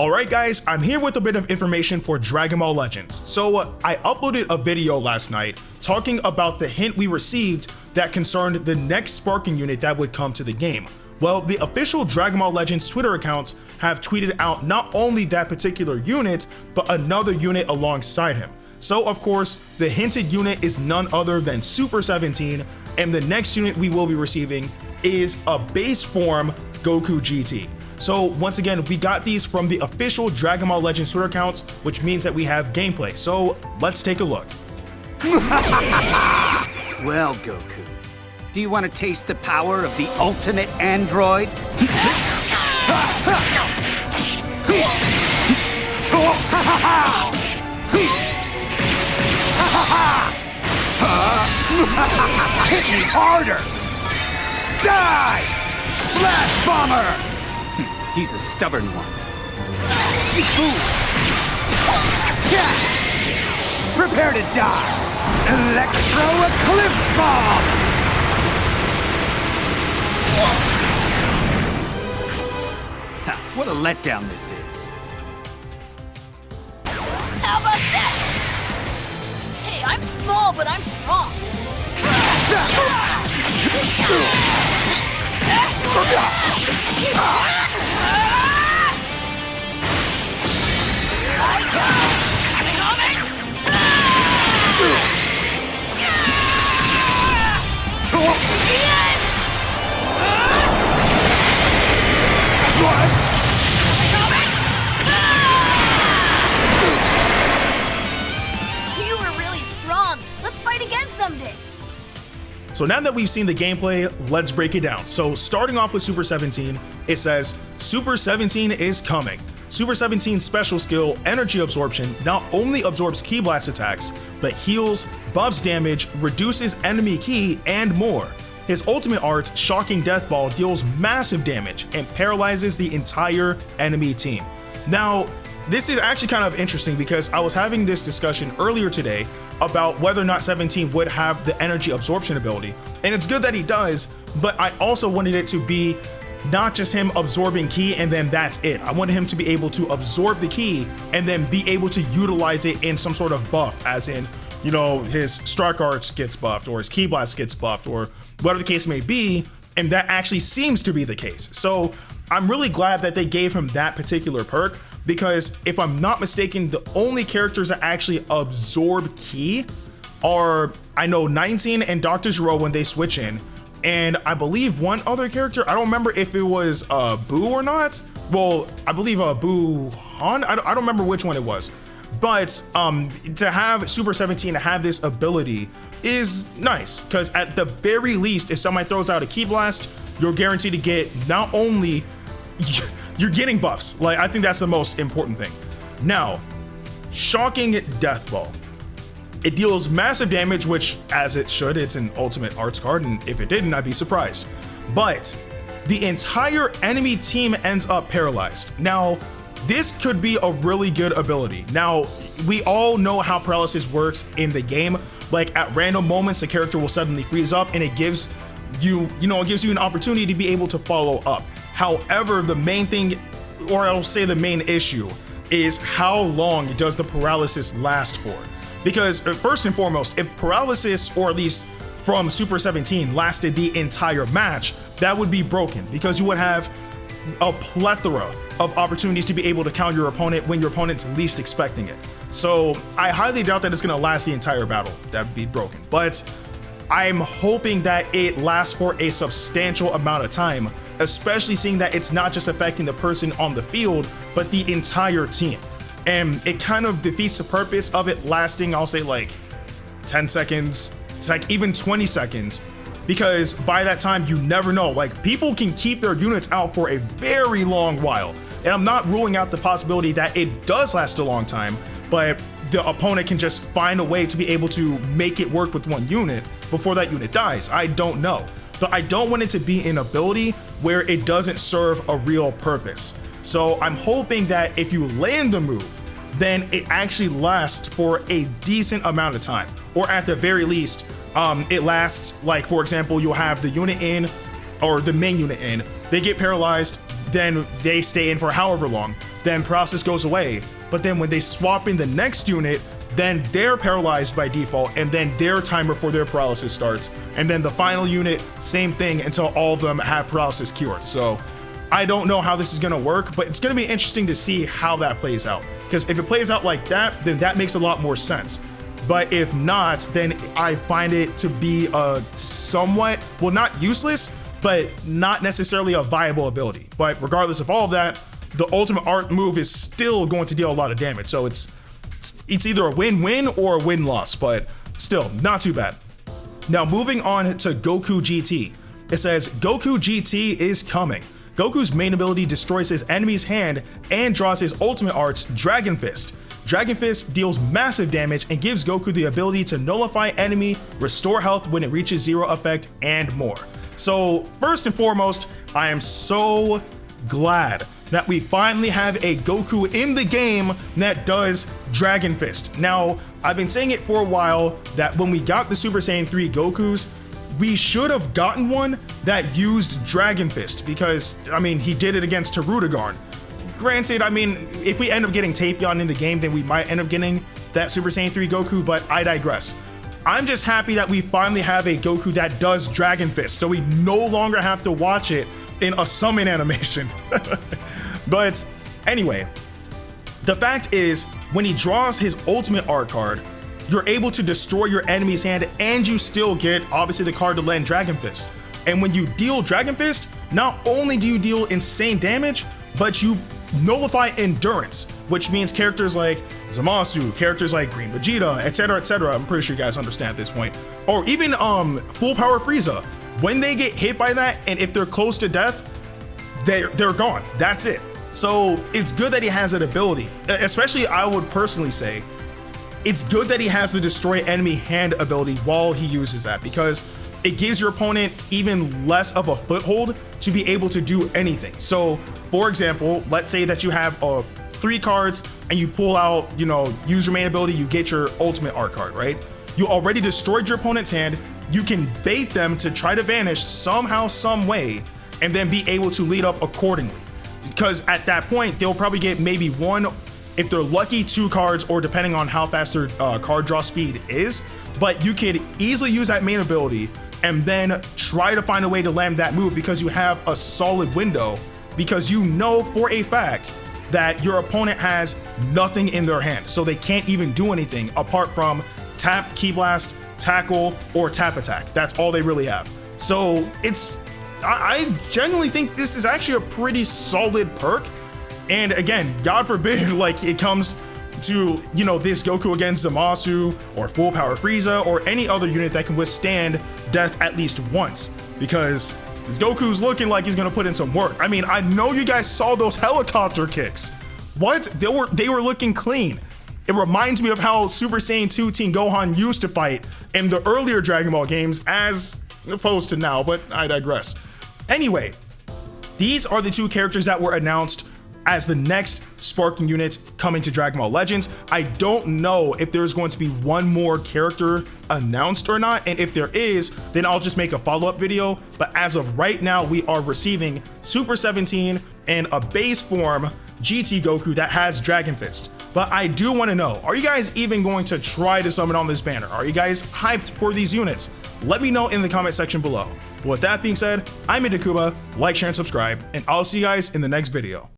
Alright guys, I'm here with a bit of information for Dragon Ball Legends. So I uploaded a video last night talking about the hint we received that concerned the next sparking unit that would come to the game. Well, the official Dragon Ball Legends Twitter accounts have tweeted out not only that particular unit, but another unit alongside him. So of course, the hinted unit is none other than Super 17, and the next unit we will be receiving is a base form Goku GT. So once again, we got these from the official Dragon Ball Legends Twitter accounts, which means that we have gameplay. So let's take a look. Well, Goku, do you want to taste the power of the ultimate android? Hit me harder! Die! Flash Bomber! He's a stubborn one. Prepare to die! Electro Eclipse Bomb! What a letdown this is. How about that? Hey, I'm small, but I'm strong. You were really strong. Let's fight again someday. So now that we've seen the gameplay, let's break it down. So starting off with Super 17, it says, Super 17 is coming. Super 17's special skill, Energy Absorption, not only absorbs Ki Blast attacks, but heals, buffs damage, reduces enemy ki, and more. His ultimate art, Shocking Death Ball, deals massive damage and paralyzes the entire enemy team. Now, this is actually kind of interesting because I was having this discussion earlier today about whether or not 17 would have the energy absorption ability. And it's good that he does, but I also wanted it to be not just him absorbing ki and then that's it. I wanted him to be able to absorb the ki and then be able to utilize it in some sort of buff, as in, you know, his Strike Arts gets buffed or his Ki Blast gets buffed or whatever the case may be. And that actually seems to be the case. So I'm really glad that they gave him that particular perk, because if I'm not mistaken, the only characters that actually absorb ki are, I know, 19 and Dr. Gero when they switch in, and I believe one other character. I don't remember if it was Boo or not. Well, I believe Boo Han. I don't remember which one it was. But to have Super 17 to have this ability is nice, because at the very least, if somebody throws out a Ki Blast, you're guaranteed to get not only you're getting buffs. Like, I think that's the most important thing. Now, Shocking Death Ball. It deals massive damage, which, as it should, it's an ultimate arts card, and if it didn't, I'd be surprised. But the entire enemy team ends up paralyzed. Now, this could be a really good ability. Now, we all know how paralysis works in the game. Like, at random moments, the character will suddenly freeze up, and it gives you, it gives you an opportunity to be able to follow up. However, the main thing, or I'll say the main issue, is how long does the paralysis last for? Because first and foremost, if paralysis, or at least from Super 17, lasted the entire match, that would be broken, because you would have a plethora of opportunities to be able to counter your opponent when your opponent's least expecting it. So I highly doubt that it's going to last the entire battle. That would be broken. But I'm hoping that it lasts for a substantial amount of time, especially seeing that it's not just affecting the person on the field, but the entire team. And it kind of defeats the purpose of it lasting, I'll say, like 10 seconds. It's like even 20 seconds, because by that time, you never know. Like, people can keep their units out for a very long while. And I'm not ruling out the possibility that it does last a long time, but the opponent can just find a way to be able to make it work with one unit before that unit dies. I don't know. But I don't want it to be an ability where it doesn't serve a real purpose. So I'm hoping that if you land the move, then it actually lasts for a decent amount of time. Or at the very least, it lasts, like, for example, you'll have the unit in, or the main unit in, they get paralyzed, then they stay in for however long. then paralysis goes away. But then when they swap in the next unit, then they're paralyzed by default, and then their timer for their paralysis starts. And then the final unit, same thing until all of them have paralysis cured. So I don't know how this is gonna work, but it's gonna be interesting to see how that plays out. Because if it plays out like that, then that makes a lot more sense. But if not, then I find it to be a somewhat, well, not useless, but not necessarily a viable ability. But regardless of all of that, the ultimate art move is still going to deal a lot of damage. So it's either a win-win or a win-loss, but still not too bad. Now moving on to Goku GT. It says Goku GT is coming. Goku's main ability destroys his enemy's hand and draws his ultimate arts, Dragon Fist. Dragon Fist deals massive damage and gives Goku the ability to nullify enemy, restore health when it reaches 0 effect, and more. So first and foremost, I am so glad that we finally have a Goku in the game that does Dragon Fist. Now, I've been saying it for a while that when we got the Super Saiyan 3 Gokus, we should have gotten one that used Dragon Fist because, I mean, he did it against Tarudagarn. Granted, I mean, if we end up getting Tapion in the game, then we might end up getting that Super Saiyan 3 Goku, but I digress. I'm just happy that we finally have a Goku that does Dragon Fist, so we no longer have to watch it in a summon animation. But anyway, the fact is, when he draws his ultimate art card, you're able to destroy your enemy's hand and you still get, obviously, the card to land Dragon Fist. And when you deal Dragon Fist, not only do you deal insane damage, but you nullify endurance, which means characters like Zamasu, characters like Green Vegeta, etc. I'm pretty sure you guys understand at this point. Or even full power Frieza. When they get hit by that, and if they're close to death, they're gone. That's it. So it's good that he has that ability. Especially, I would personally say, it's good that he has the destroy enemy hand ability while he uses that, because it gives your opponent even less of a foothold to be able to do anything. So for example, let's say that you have 3 cards and you pull out, use your main ability, you get your ultimate art card, right? You already destroyed your opponent's hand. You can bait them to try to vanish somehow, some way, and then be able to lead up accordingly. Because at that point, they'll probably get maybe 1, if they're lucky, 2 cards, or depending on how fast their card draw speed is. But you could easily use that main ability and then try to find a way to land that move because you have a solid window, because you know for a fact that your opponent has nothing in their hand. So they can't even do anything apart from tap, Ki Blast, tackle, or tap attack. That's all they really have. So I genuinely think this is actually a pretty solid perk. And again, God forbid, like, it comes to, this Goku against Zamasu or full power Frieza or any other unit that can withstand death at least once, because this Goku's looking like he's gonna put in some work. I mean, I know you guys saw those helicopter kicks. What? They were looking clean. It reminds me of how Super Saiyan 2 Teen Gohan used to fight in the earlier Dragon Ball games as opposed to now, but I digress. Anyway, these are the 2 characters that were announced as the next sparking units coming to Dragon Ball Legends. I don't know if there's going to be one more character announced or not, and if there is, then I'll just make a follow-up video. But as of right now, we are receiving Super 17 and a base form GT Goku that has Dragon Fist. But I do want to know, are you guys even going to try to summon on this banner? Are you guys hyped for these units? Let me know in the comment section below. But with that being said, I'm Ndukauba, like, share, and subscribe, and I'll see you guys in the next video.